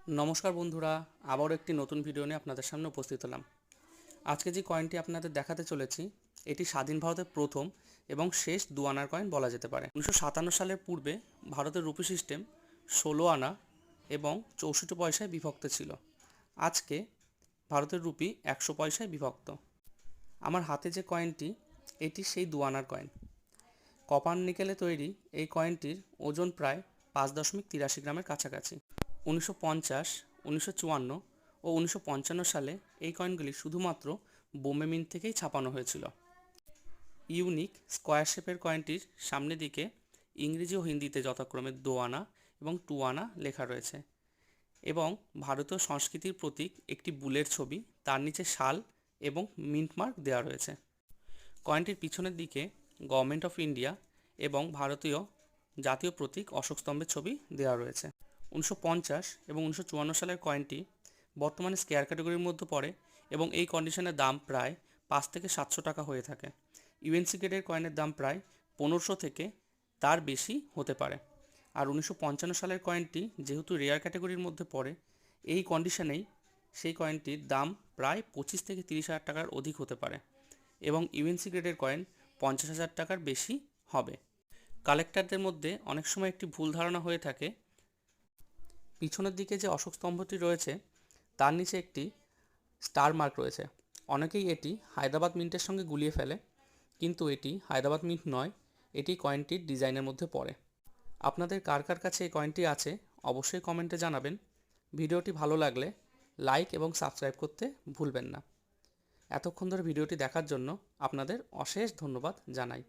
নমস্কার বন্ধুরা, আবারও একটি নতুন ভিডিও নিয়ে আপনাদের সামনে উপস্থিত হলাম। আজকে যে কয়েনটি আপনাদের দেখাতে চলেছি এটি স্বাধীন ভারতের প্রথম এবং শেষ দুআনার কয়েন বলা যেতে পারে। 1957 সালের পূর্বে ভারতের রুপি সিস্টেম 16 আনা এবং 64 পয়সায় বিভক্ত ছিল। আজকে ভারতের রুপি 100 পয়সায় বিভক্ত। আমার হাতে যে কয়েনটি এটি সেই দুআনার কয়েন। কপার নিকেলে তৈরি এই কয়েনটির ওজন প্রায় 5.83 গ্রামের কাছাকাছি। 1950, 1954 ও 1955 সালে এই কয়েনগুলি শুধুমাত্র বোম্বে মিন্ট থেকেই ছাপানো হয়েছিল। ইউনিক স্কোয়ার শেপের কয়েনটির সামনের দিকে ইংরেজি ও হিন্দিতে যথাক্রমে 2 আনা এবং 2 আনা লেখা রয়েছে এবং ভারতীয় সংস্কৃতির প্রতীক একটি বুলের ছবি, তার নিচে শাল এবং মিন্ট মার্ক দেওয়া রয়েছে। কয়েনটির পিছনের দিকে গভর্নমেন্ট অফ ইন্ডিয়া এবং ভারতীয় জাতীয় প্রতীক অশোক স্তম্ভের ছবি দেওয়া রয়েছে। 1950 এবং 1954 সালের কয়েনটি বর্তমানে স্কেয়ার ক্যাটাগরির মধ্যে পড়ে এবং এই কন্ডিশনের দাম প্রায় 5 থেকে 700 টাকা হয়ে থাকে। ইউএনসি গ্রেডের কয়েনের দাম প্রায় 1500 থেকে তার বেশি হতে পারে। আর 1955 সালের কয়েনটি যেহেতু রেয়ার ক্যাটাগরির মধ্যে পড়ে, এই কন্ডিশনেই সেই কয়েনটির দাম প্রায় 25 থেকে 30,000 টাকার অধিক হতে পারে এবং ইউএনসি গ্রেডের কয়েন 50,000 টাকার বেশি হবে। কালেক্টরদের মধ্যে অনেক সময় একটি ভুল ধারণা হয়ে থাকে, পিছনের দিকে যে অশোক স্তম্ভটি রয়েছে তার নিচে একটি স্টার মার্ক রয়েছে। অনেকেই এটি হায়দ্রাবাদ মিন্টের সঙ্গে গুলিয়ে ফেলে, কিন্তু এটি হায়দ্রাবাদ মিন্ট নয়, এটি কয়েনটির ডিজাইনের মধ্যে পড়ে। আপনাদের কার কার কাছে এই কয়েনটি আছে অবশ্যই কমেন্টে জানাবেন। ভিডিওটি ভালো লাগলে লাইক এবং সাবস্ক্রাইব করতে ভুলবেন না। এতক্ষণ ধরে ভিডিওটি দেখার জন্য আপনাদের অশেষ ধন্যবাদ জানাই।